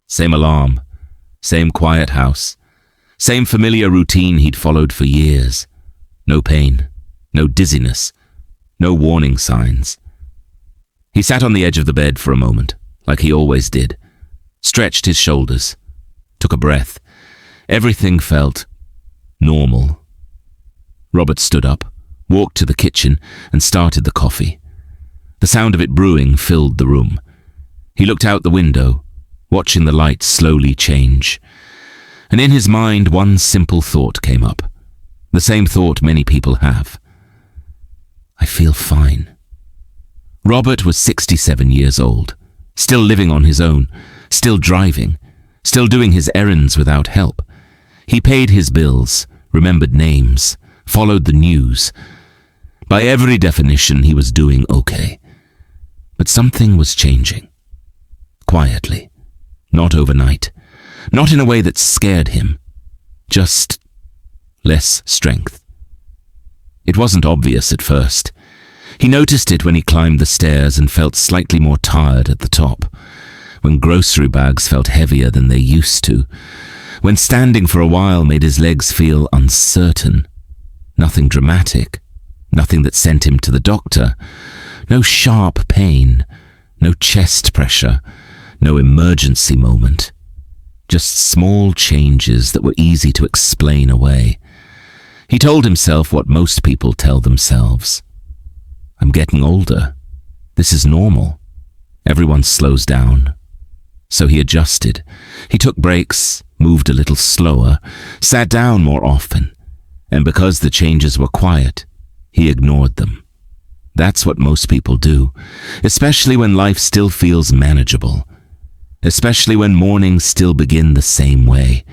Same alarm, same quiet house, same familiar routine he'd followed for years. No pain, no dizziness, no warning signs. He sat on the edge of the bed for a moment, like he always did, stretched his shoulders, took a breath. Everything felt normal. Robert stood up, walked to the kitchen, and started the coffee. The sound of it brewing filled the room. He looked out the window, watching the light slowly change. And in his mind, one simple thought came up. The same thought many people have. I feel fine. Robert was 67 years old, still living on his own, still driving, still doing his errands without help. He paid his bills, remembered names, followed the news. By every definition, he was doing okay. But something was changing. Quietly. Not overnight. Not in a way that scared him. Just less strength. It wasn't obvious at first. He noticed it when he climbed the stairs and felt slightly more tired at the top, when grocery bags felt heavier than they used to, when standing for a while made his legs feel uncertain. Nothing dramatic, nothing that sent him to the doctor, no sharp pain, no chest pressure, no emergency moment. Just small changes that were easy to explain away. He told himself what most people tell themselves. I'm getting older. This is normal. Everyone slows down. So he adjusted. He took breaks, moved a little slower, sat down more often. And because the changes were quiet, he ignored them. That's what most people do, especially when life still feels manageable. Especially when mornings still begin the same way.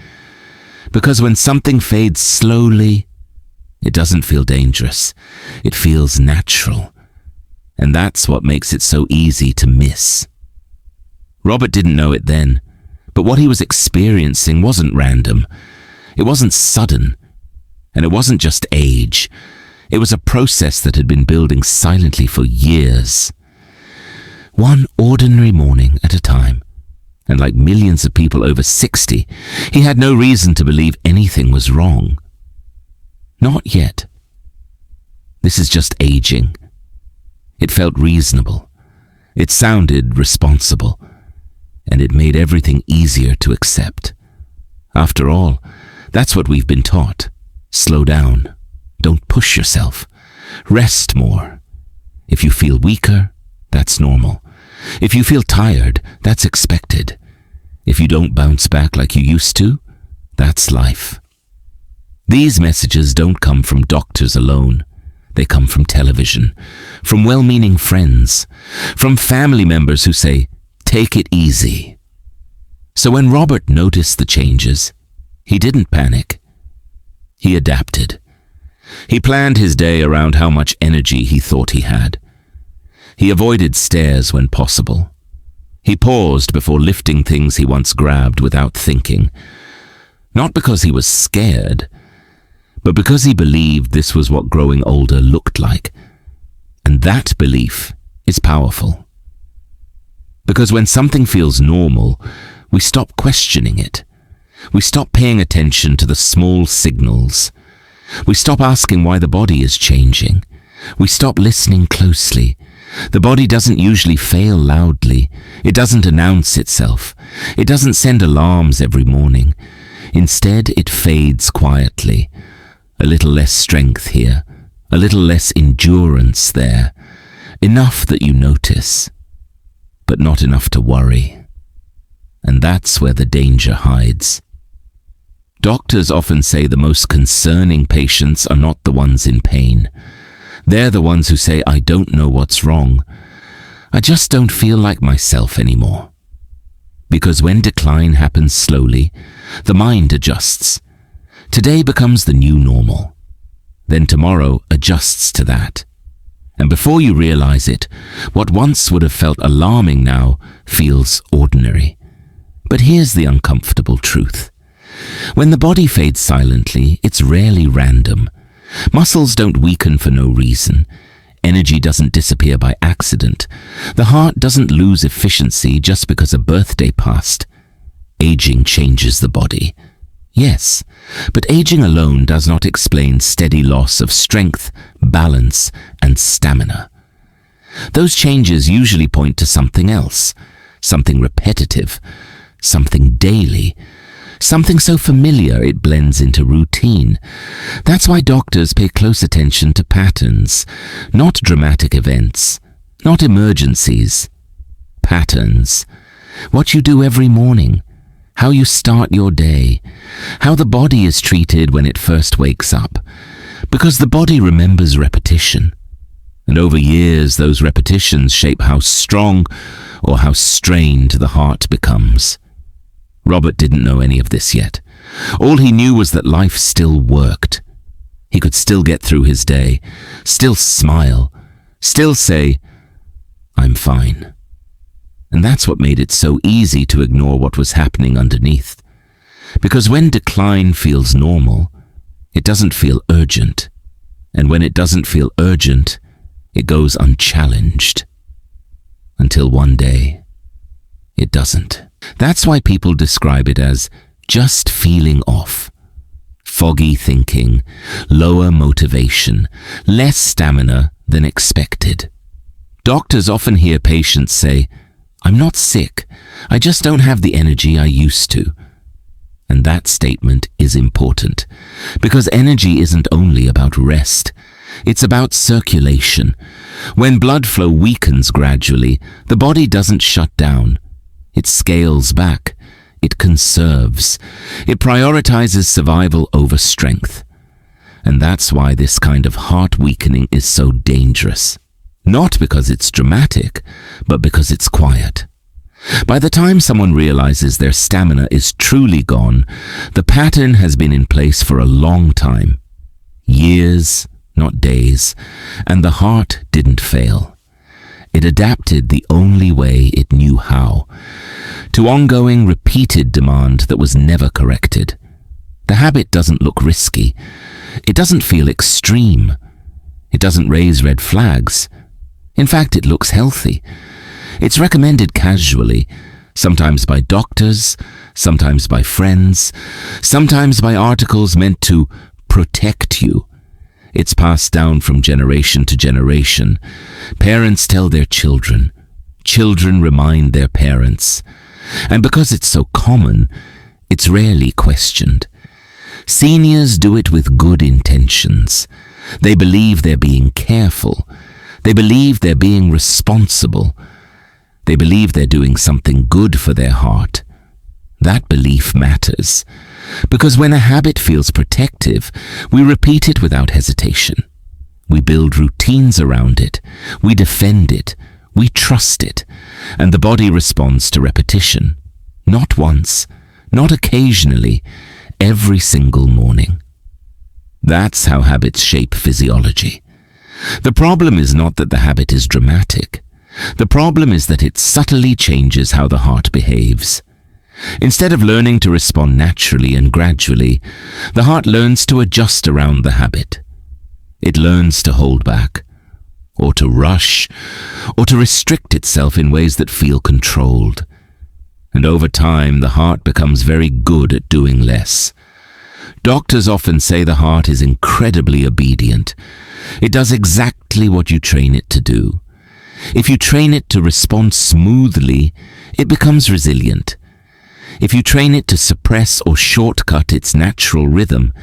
Because when something fades slowly, it doesn't feel dangerous. It feels natural. And that's what makes it so easy to miss. Robert didn't know it then, but what he was experiencing wasn't random. It wasn't sudden. And it wasn't just age. It was a process that had been building silently for years. One ordinary morning at a time. And like millions of people over 60, he had no reason to believe anything was wrong. Not yet. This is just aging. It felt reasonable. It sounded responsible. And it made everything easier to accept. After all, that's what we've been taught. Slow down. Don't push yourself. Rest more. If you feel weaker, that's normal. If you feel tired, that's expected. If you don't bounce back like you used to, that's life. These messages don't come from doctors alone. They come from television, from well-meaning friends, from family members who say, take it easy. So when Robert noticed the changes, he didn't panic. He adapted. He planned his day around how much energy he thought he had. He avoided stairs when possible. He paused before lifting things he once grabbed without thinking. Not because he was scared, but because he believed this was what growing older looked like. And that belief is powerful. Because when something feels normal, we stop questioning it. We stop paying attention to the small signals. We stop asking why the body is changing. We stop listening closely. The body doesn't usually fail loudly. It doesn't announce itself. It doesn't send alarms every morning. Instead, it fades quietly. A little less strength here, a little less endurance there. Enough that you notice, but not enough to worry. And that's where the danger hides. Doctors often say the most concerning patients are not the ones in pain. They're the ones who say, I don't know what's wrong. I just don't feel like myself anymore. Because when decline happens slowly, the mind adjusts. Today becomes the new normal. Then tomorrow adjusts to that. And before you realize it, what once would have felt alarming now feels ordinary. But here's the uncomfortable truth. When the body fades silently, it's rarely random. Muscles don't weaken for no reason. Energy doesn't disappear by accident. The heart doesn't lose efficiency just because a birthday passed. aging changes the body. Yes, but aging alone does not explain steady loss of strength, balance, and stamina. Those changes usually point to something else, something repetitive, something daily, something so familiar it blends into routine. That's why doctors pay close attention to patterns, not dramatic events, not emergencies. Patterns. What you do every morning, how you start your day, how the body is treated when it first wakes up, because the body remembers repetition. And over years, those repetitions shape how strong or how strained the heart becomes. Robert didn't know any of this yet. All he knew was that life still worked. He could still get through his day, still smile, still say, "I'm fine." And that's what made it so easy to ignore what was happening underneath. Because when decline feels normal, it doesn't feel urgent. And when it doesn't feel urgent, it goes unchallenged. Until one day, it doesn't. That's why people describe it as just feeling off. Foggy thinking, lower motivation, less stamina than expected. Doctors often hear patients say, "I'm not sick, I just don't have the energy I used to." And that statement is important, because energy isn't only about rest, it's about circulation. When blood flow weakens gradually, the body doesn't shut down. It scales back, it conserves, it prioritizes survival over strength. And that's why this kind of heart weakening is so dangerous. Not because it's dramatic, but because it's quiet. By the time someone realizes their stamina is truly gone, the pattern has been in place for a long time. Years, not days, and the heart didn't fail. It adapted the only way it knew how, to ongoing, repeated demand that was never corrected. The habit doesn't look risky. It doesn't feel extreme. It doesn't raise red flags. In fact, it looks healthy. It's recommended casually, sometimes by doctors, sometimes by friends, sometimes by articles meant to protect you. It's passed down from generation to generation. Parents tell their children. Children remind their parents. And because it's so common, it's rarely questioned. Seniors do it with good intentions. They believe they're being careful. They believe they're being responsible. They believe they're doing something good for their heart. That belief matters, because when a habit feels protective, we repeat it without hesitation. We build routines around it, we defend it, we trust it, and the body responds to repetition. Not once, not occasionally, every single morning. That's how habits shape physiology. The problem is not that the habit is dramatic. The problem is that it subtly changes how the heart behaves. Instead of learning to respond naturally and gradually, the heart learns to adjust around the habit. It learns to hold back, or to rush, or to restrict itself in ways that feel controlled. And over time, the heart becomes very good at doing less. Doctors often say the heart is incredibly obedient. It does exactly what you train it to do. If you train it to respond smoothly, it becomes resilient. If you train it to suppress or shortcut its natural rhythm,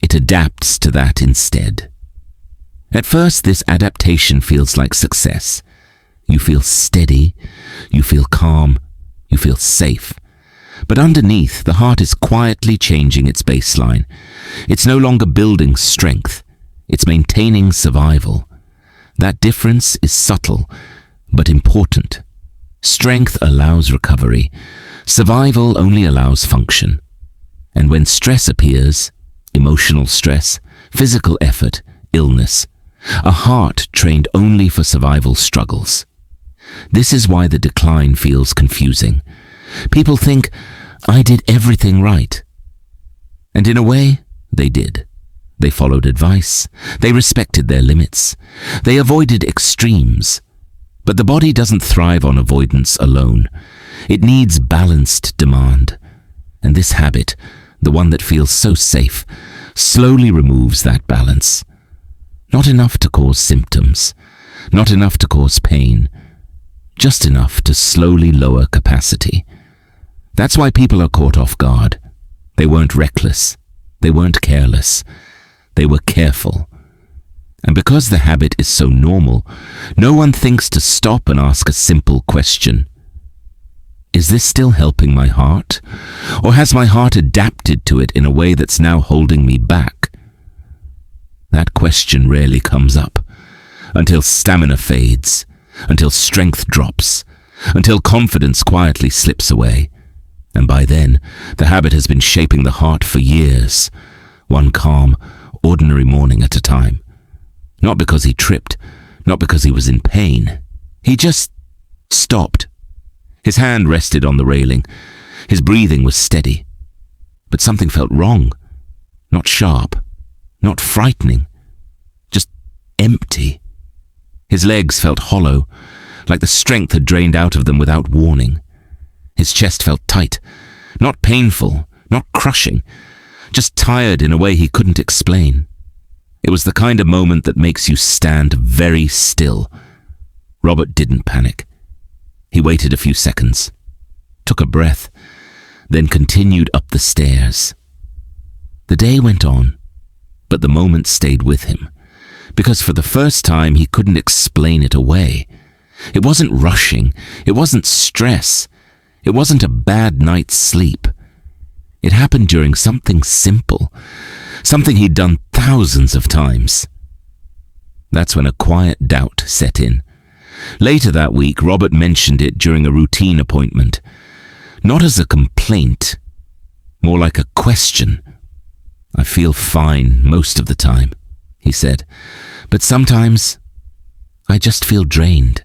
it adapts to that instead. At first, this adaptation feels like success. You feel steady, you feel calm, you feel safe. But underneath, the heart is quietly changing its baseline. It's no longer building strength. It's maintaining survival. That difference is subtle, but important. Strength allows recovery. Survival only allows function. And when stress appears, emotional stress, physical effort, illness, a heart trained only for survival struggles. This is why the decline feels confusing. People think, I did everything right. And in a way, they did. They followed advice. They respected their limits. They avoided extremes. But the body doesn't thrive on avoidance alone. It needs balanced demand. And this habit, the one that feels so safe, slowly removes that balance. Not enough to cause symptoms, not enough to cause pain, just enough to slowly lower capacity. That's why people are caught off guard. They weren't reckless. They weren't careless. They were careful. And because the habit is so normal, no one thinks to stop and ask a simple question. Is this still helping my heart? Or has my heart adapted to it in a way that's now holding me back? That question rarely comes up, until stamina fades, until strength drops, until confidence quietly slips away. And by then, the habit has been shaping the heart for years, one calm, ordinary morning at a time. Not because he tripped, not because he was in pain. He just stopped. His hand rested on the railing. His breathing was steady. But something felt wrong. Not sharp, not frightening, just empty. His legs felt hollow, like the strength had drained out of them without warning. His chest felt tight, not painful, not crushing, just tired in a way he couldn't explain. It was the kind of moment that makes you stand very still. Robert didn't panic. He waited a few seconds, took a breath, then continued up the stairs. The day went on, but the moment stayed with him, because for the first time he couldn't explain it away. It wasn't rushing, it wasn't stress, it wasn't a bad night's sleep. It happened during something simple, something he'd done thousands of times. That's when a quiet doubt set in. Later that week, Robert mentioned it during a routine appointment. Not as a complaint, more like a question. I feel fine most of the time, he said, but sometimes I just feel drained.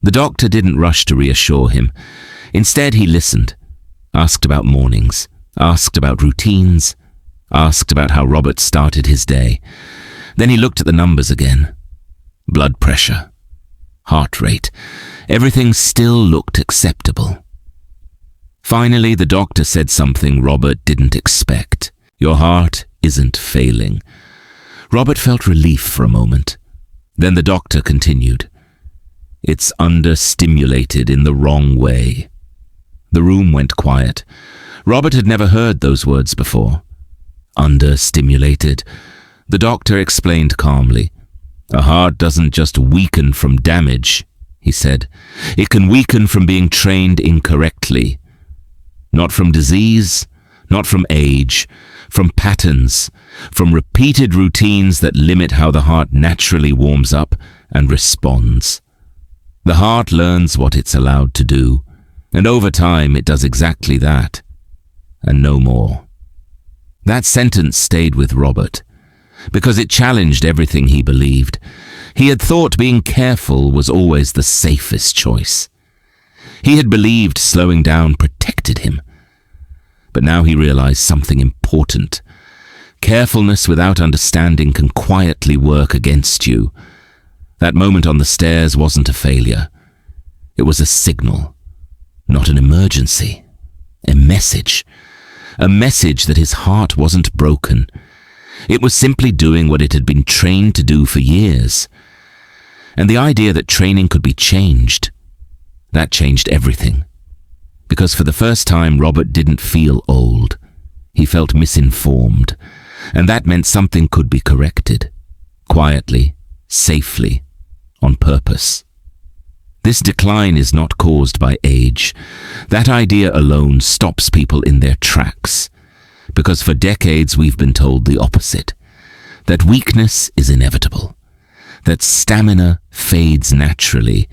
The doctor didn't rush to reassure him. Instead, he listened, asked about mornings, asked about routines, asked about how Robert started his day. Then he looked at the numbers again. Blood pressure, heart rate, everything still looked acceptable. Finally, the doctor said something Robert didn't expect. Your heart isn't failing. Robert felt relief for a moment. Then the doctor continued. It's understimulated in the wrong way. The room went quiet. Robert had never heard those words before. Understimulated. The doctor explained calmly. A heart doesn't just weaken from damage, he said. It can weaken from being trained incorrectly. Not from disease, not from age, from patterns, from repeated routines that limit how the heart naturally warms up and responds. The heart learns what it's allowed to do, and over time it does exactly that, and no more. That sentence stayed with Robert, because it challenged everything he believed. He had thought being careful was always the safest choice. He had believed slowing down protected him. But now he realized something important. Carefulness without understanding can quietly work against you. That moment on the stairs wasn't a failure. It was a signal, not an emergency. A message. A message that his heart wasn't broken. It was simply doing what it had been trained to do for years. And the idea that training could be changed, that changed everything. Because for the first time, Robert didn't feel old. He felt misinformed. And that meant something could be corrected. Quietly, safely, on purpose. This decline is not caused by age. That idea alone stops people in their tracks. Because for decades we've been told the opposite. That weakness is inevitable. That stamina fades naturally.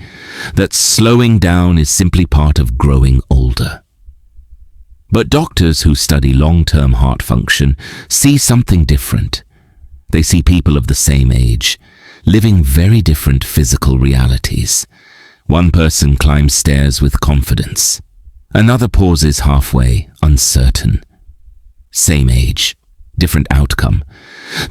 That slowing down is simply part of growing older. But doctors who study long-term heart function see something different. They see people of the same age, living very different physical realities. One person climbs stairs with confidence. Another pauses halfway, uncertain. Same age, different outcome.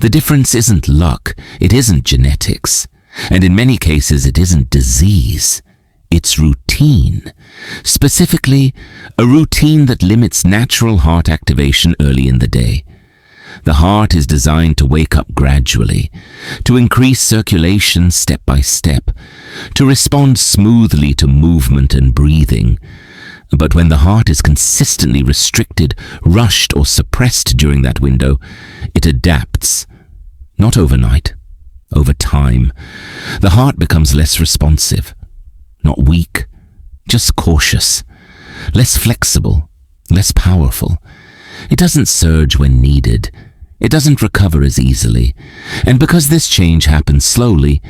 The difference isn't luck, it isn't genetics, and in many cases it isn't disease. It's routine. Specifically, a routine that limits natural heart activation early in the day. The heart is designed to wake up gradually, to increase circulation step by step, to respond smoothly to movement and breathing. But when the heart is consistently restricted, rushed, or suppressed during that window, it adapts. Not overnight, over time. The heart becomes less responsive. Not weak, just cautious. Less flexible, less powerful. It doesn't surge when needed. It doesn't recover as easily. And because this change happens slowly,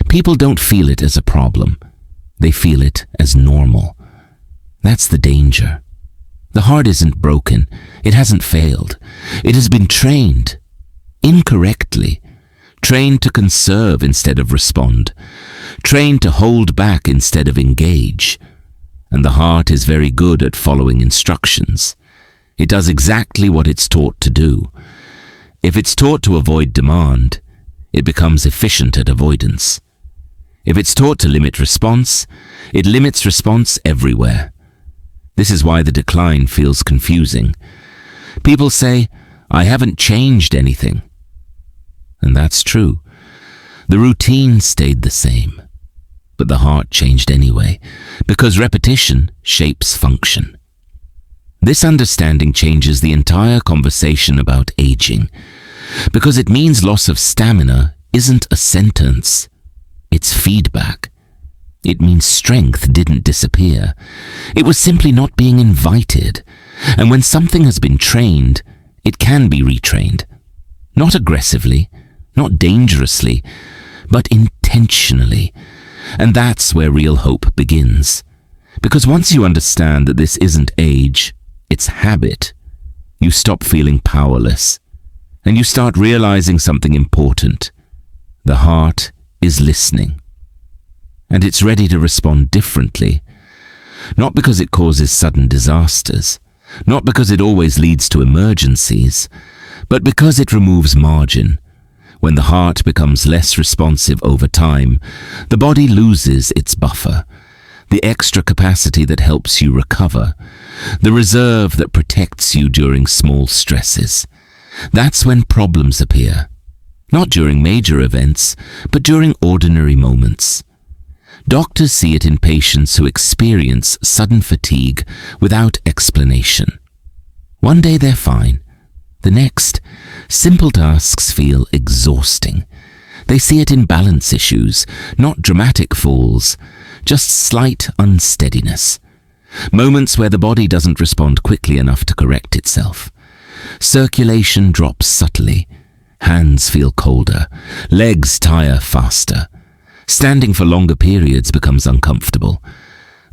people don't feel it as a problem. They feel it as normal. That's the danger. The heart isn't broken. It hasn't failed. It has been trained. Incorrectly. Trained to conserve instead of respond. Trained to hold back instead of engage. And the heart is very good at following instructions. It does exactly what it's taught to do. If it's taught to avoid demand, it becomes efficient at avoidance. If it's taught to limit response, it limits response everywhere. This is why the decline feels confusing. People say, "I haven't changed anything." And that's true. The routine stayed the same. But the heart changed anyway, because repetition shapes function. This understanding changes the entire conversation about aging, because it means loss of stamina isn't a sentence, it's feedback. It means strength didn't disappear. It was simply not being invited. And when something has been trained, it can be retrained. Not aggressively, not dangerously, but intentionally. And that's where real hope begins. Because once you understand that this isn't age, it's habit, you stop feeling powerless. And you start realizing something important. The heart is listening. And it's ready to respond differently. Not because it causes sudden disasters, not because it always leads to emergencies, but because it removes margin. When the heart becomes less responsive over time, the body loses its buffer, the extra capacity that helps you recover, the reserve that protects you during small stresses. That's when problems appear. Not during major events, but during ordinary moments. Doctors see it in patients who experience sudden fatigue without explanation. One day they're fine. The next, simple tasks feel exhausting. They see it in balance issues, not dramatic falls, just slight unsteadiness. Moments where the body doesn't respond quickly enough to correct itself. Circulation drops subtly. Hands feel colder. Legs tire faster. Standing for longer periods becomes uncomfortable.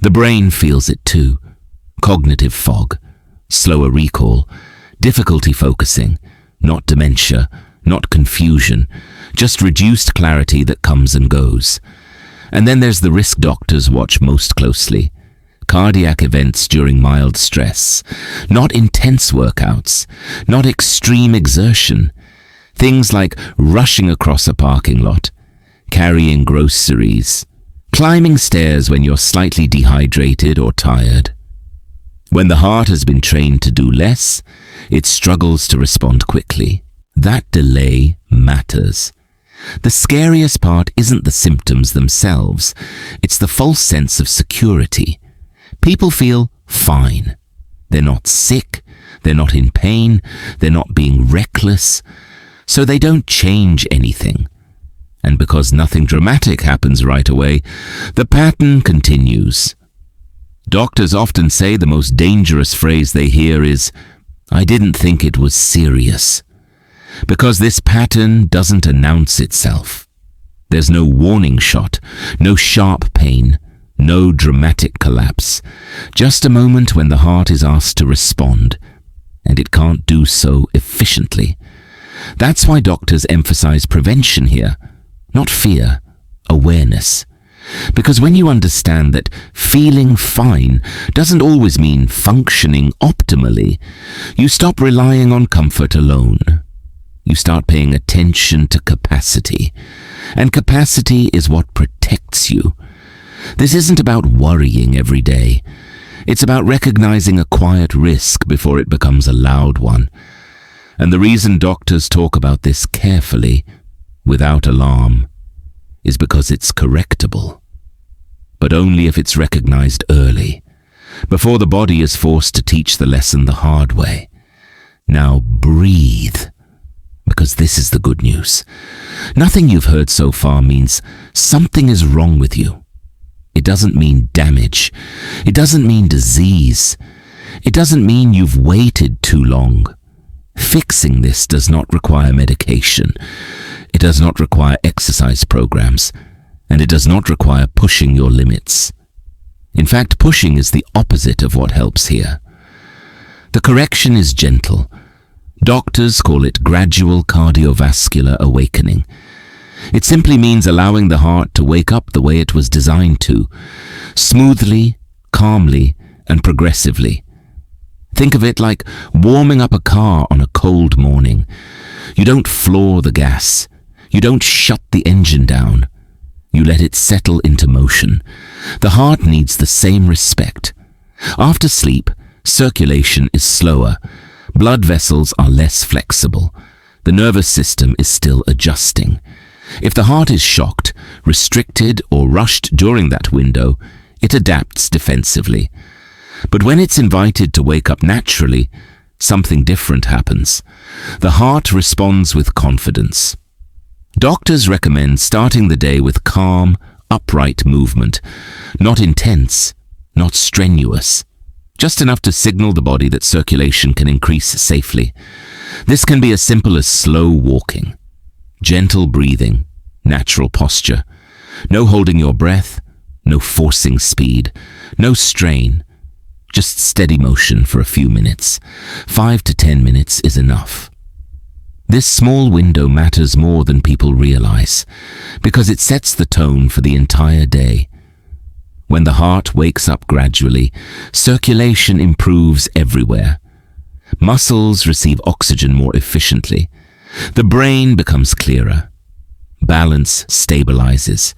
The brain feels it too. Cognitive fog, slower recall, difficulty focusing, not dementia, not confusion, just reduced clarity that comes and goes. And then there's the risk doctors watch most closely. Cardiac events during mild stress, not intense workouts, not extreme exertion. Things like rushing across a parking lot, carrying groceries, climbing stairs when you're slightly dehydrated or tired. When the heart has been trained to do less, it struggles to respond quickly. That delay matters. The scariest part isn't the symptoms themselves, it's the false sense of security. People feel fine. They're not sick, they're not in pain, they're not being reckless, so they don't change anything. And because nothing dramatic happens right away, the pattern continues. Doctors often say the most dangerous phrase they hear is, "I didn't think it was serious." Because this pattern doesn't announce itself. There's no warning shot, no sharp pain, no dramatic collapse. Just a moment when the heart is asked to respond, and it can't do so efficiently. That's why doctors emphasize prevention here, not fear, awareness. Because when you understand that feeling fine doesn't always mean functioning optimally, you stop relying on comfort alone. You start paying attention to capacity. And capacity is what protects you. This isn't about worrying every day. It's about recognizing a quiet risk before it becomes a loud one. And the reason doctors talk about this carefully, without alarm, is because it's correctable. But only if it's recognized early, before the body is forced to teach the lesson the hard way. Now breathe, because this is the good news. Nothing you've heard so far means something is wrong with you. It doesn't mean damage. It doesn't mean disease. It doesn't mean you've waited too long. Fixing this does not require medication. It does not require exercise programs. And it does not require pushing your limits. In fact, pushing is the opposite of what helps here. The correction is gentle. Doctors call it gradual cardiovascular awakening. It simply means allowing the heart to wake up the way it was designed to, smoothly, calmly, and progressively. Think of it like warming up a car on a cold morning. You don't floor the gas. You don't shut the engine down. You let it settle into motion. The heart needs the same respect. After sleep, circulation is slower. Blood vessels are less flexible. The nervous system is still adjusting. If the heart is shocked, restricted, or rushed during that window, it adapts defensively. But when it's invited to wake up naturally, something different happens. The heart responds with confidence. Doctors recommend starting the day with calm, upright movement, not intense, not strenuous, just enough to signal the body that circulation can increase safely. This can be as simple as slow walking, gentle breathing, natural posture, no holding your breath, no forcing speed, no strain, just steady motion for a few minutes. 5 to 10 minutes is enough. This small window matters more than people realize, because it sets the tone for the entire day. When the heart wakes up gradually, circulation improves everywhere. Muscles receive oxygen more efficiently. The brain becomes clearer. Balance stabilizes.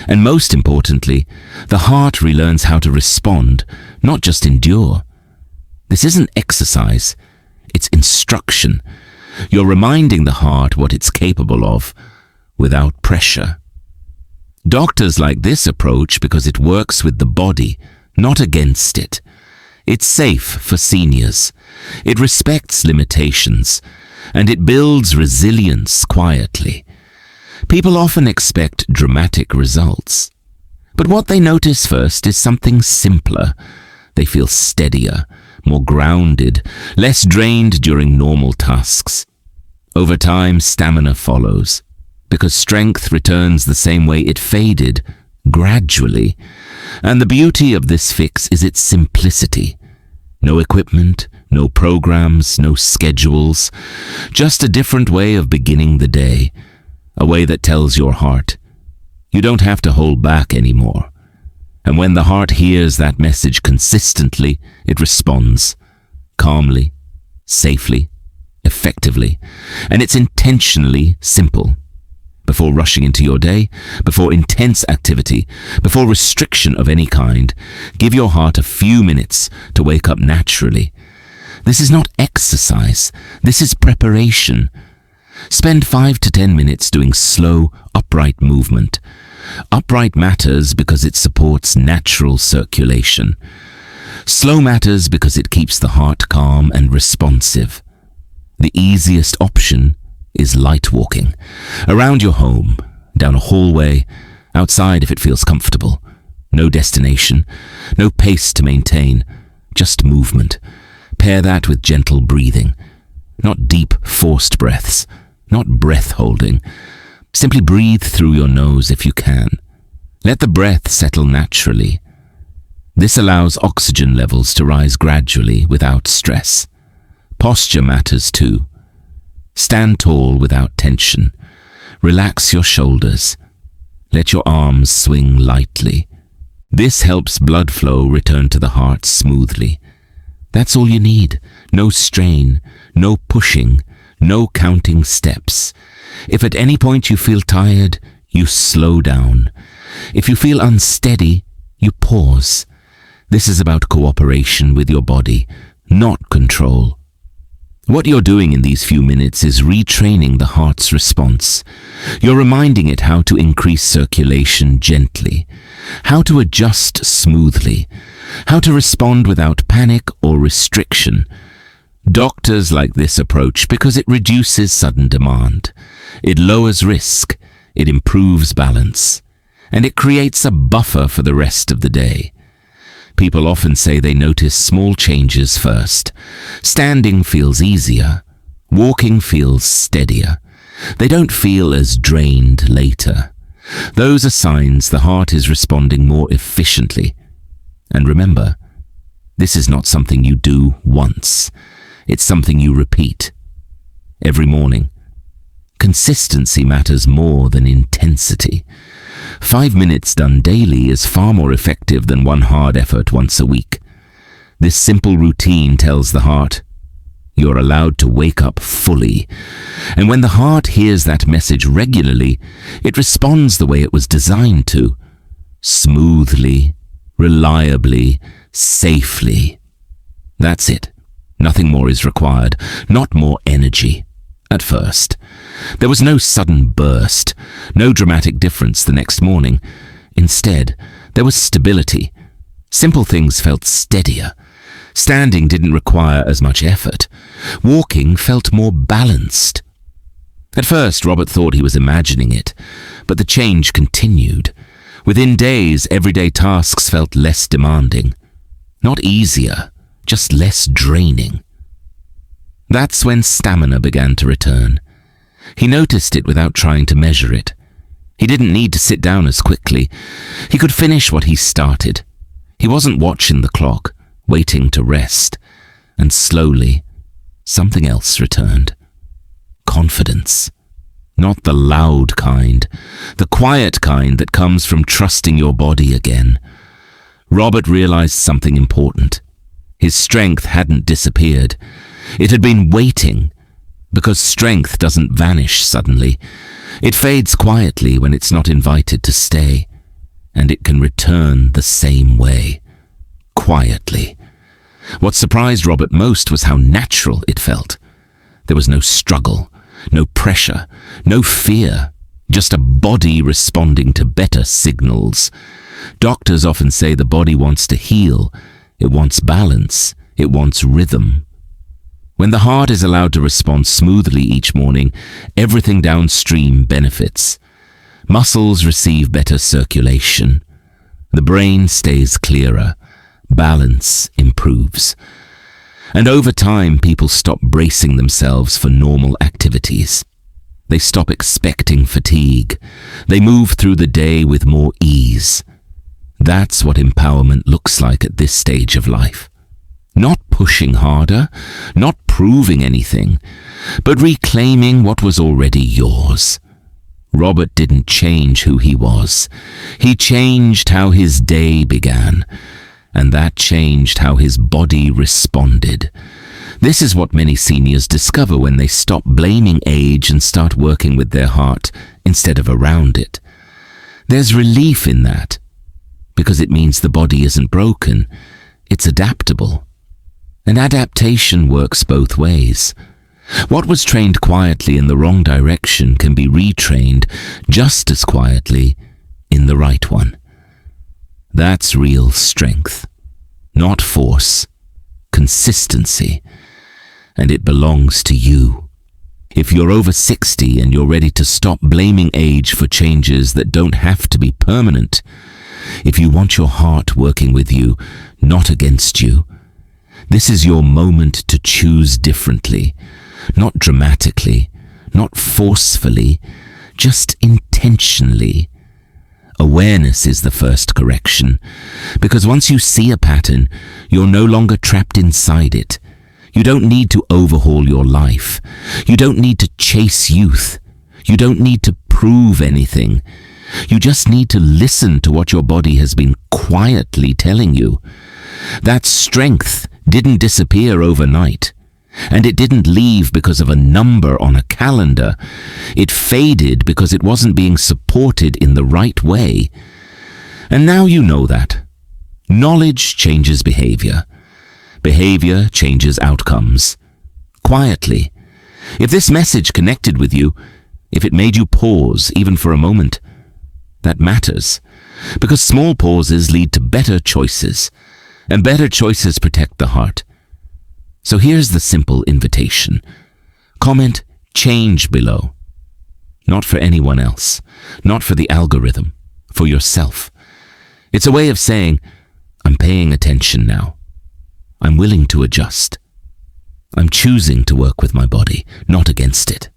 And most importantly, the heart relearns how to respond, not just endure. This isn't exercise, it's instruction. You're reminding the heart what it's capable of, without pressure. Doctors like this approach because it works with the body, not against it. It's safe for seniors. It respects limitations, and it builds resilience quietly. People often expect dramatic results, but what they notice first is something simpler. They feel steadier, more grounded, less drained during normal tasks. Over time, stamina follows, because strength returns the same way it faded, gradually. And the beauty of this fix is its simplicity. No equipment, no programs, no schedules, just a different way of beginning the day, a way that tells your heart, you don't have to hold back anymore. And when the heart hears that message consistently, it responds, calmly, safely, effectively, and it's intentionally simple. Before rushing into your day, before intense activity, before restriction of any kind, give your heart a few minutes to wake up naturally. This is not exercise, this is preparation. Spend 5 to 10 minutes doing slow, upright movement. Upright matters because it supports natural circulation. Slow matters because it keeps the heart calm and responsive. The easiest option is light walking. Around your home, down a hallway, outside if it feels comfortable. No destination, no pace to maintain, just movement. Pair that with gentle breathing. Not deep, forced breaths, not breath holding. Simply breathe through your nose if you can. Let the breath settle naturally. This allows oxygen levels to rise gradually without stress. Posture matters too. Stand tall without tension. Relax your shoulders. Let your arms swing lightly. This helps blood flow return to the heart smoothly. That's all you need. No strain, no pushing, no counting steps. If at any point you feel tired, you slow down. If you feel unsteady, You pause. This is about cooperation with your body, not control. What you're doing in these few minutes is retraining the heart's response. You're reminding it how to increase circulation gently, how to adjust smoothly, how to respond without panic or restriction. Doctors like this approach because it reduces sudden demand, it lowers risk, it improves balance, and it creates a buffer for the rest of the day. People often say they notice small changes first. Standing feels easier. Walking feels steadier. They don't feel as drained later. Those are signs the heart is responding more efficiently. And remember, this is not something you do once. It's something you repeat every morning. Consistency matters more than intensity. 5 minutes done daily is far more effective than one hard effort once a week. This simple routine tells the heart, you're allowed to wake up fully. And when the heart hears that message regularly, it responds the way it was designed to. Smoothly, reliably, safely. That's it. Nothing more is required, not more energy. At first, there was no sudden burst, no dramatic difference the next morning. Instead, there was stability. Simple things felt steadier. Standing didn't require as much effort. Walking felt more balanced. At first, Robert thought he was imagining it, but the change continued. Within days, everyday tasks felt less demanding. Not easier, just less draining. That's when stamina began to return. He noticed it without trying to measure it. He didn't need to sit down as quickly. He could finish what he started. He wasn't watching the clock, waiting to rest. And slowly, something else returned. Confidence. Not the loud kind, the quiet kind that comes from trusting your body again. Robert realized something important. His strength hadn't disappeared. It had been waiting, because strength doesn't vanish suddenly. It fades quietly when it's not invited to stay, and it can return the same way, quietly. What surprised Robert most was how natural it felt. There was no struggle, no pressure, no fear, just a body responding to better signals. Doctors often say the body wants to heal, it wants balance, it wants rhythm. When the heart is allowed to respond smoothly each morning, everything downstream benefits. Muscles receive better circulation. The brain stays clearer. Balance improves. And over time, people stop bracing themselves for normal activities. They stop expecting fatigue. They move through the day with more ease. That's what empowerment looks like at this stage of life. Not pushing harder, not proving anything, but reclaiming what was already yours. Robert didn't change who he was. He changed how his day began, and that changed how his body responded. This is what many seniors discover when they stop blaming age and start working with their heart instead of around it. There's relief in that, because it means the body isn't broken, it's adaptable. And adaptation works both ways. What was trained quietly in the wrong direction can be retrained just as quietly in the right one. That's real strength, not force, consistency, and it belongs to you. If you're over 60 and you're ready to stop blaming age for changes that don't have to be permanent, if you want your heart working with you, not against you, this is your moment to choose differently, not dramatically, not forcefully, just intentionally. Awareness is the first correction, because once you see a pattern, you're no longer trapped inside it. You don't need to overhaul your life. You don't need to chase youth. You don't need to prove anything. You just need to listen to what your body has been quietly telling you. That strength didn't disappear overnight, and it didn't leave because of a number on a calendar. It faded because it wasn't being supported in the right way. And now you know that, Knowledge changes behavior. Behavior changes outcomes. Quietly. If this message connected with you, if it made you pause even for a moment, that matters, because small pauses lead to better choices, and better choices protect the heart. So here's the simple invitation. Comment "change" below. Not for anyone else, not for the algorithm, for yourself. It's a way of saying, I'm paying attention now. I'm willing to adjust. I'm choosing to work with my body, not against it.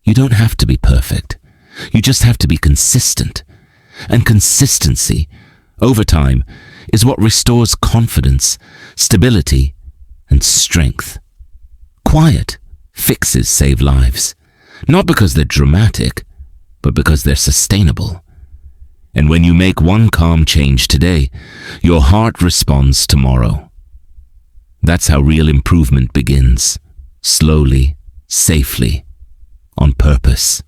You don't have to be perfect. You just have to be consistent. And consistency, over time, is what restores confidence, stability, and strength. Quiet fixes save lives, not because they're dramatic, but because they're sustainable. And when you make one calm change today, your heart responds tomorrow. That's how real improvement begins, slowly, safely, on purpose.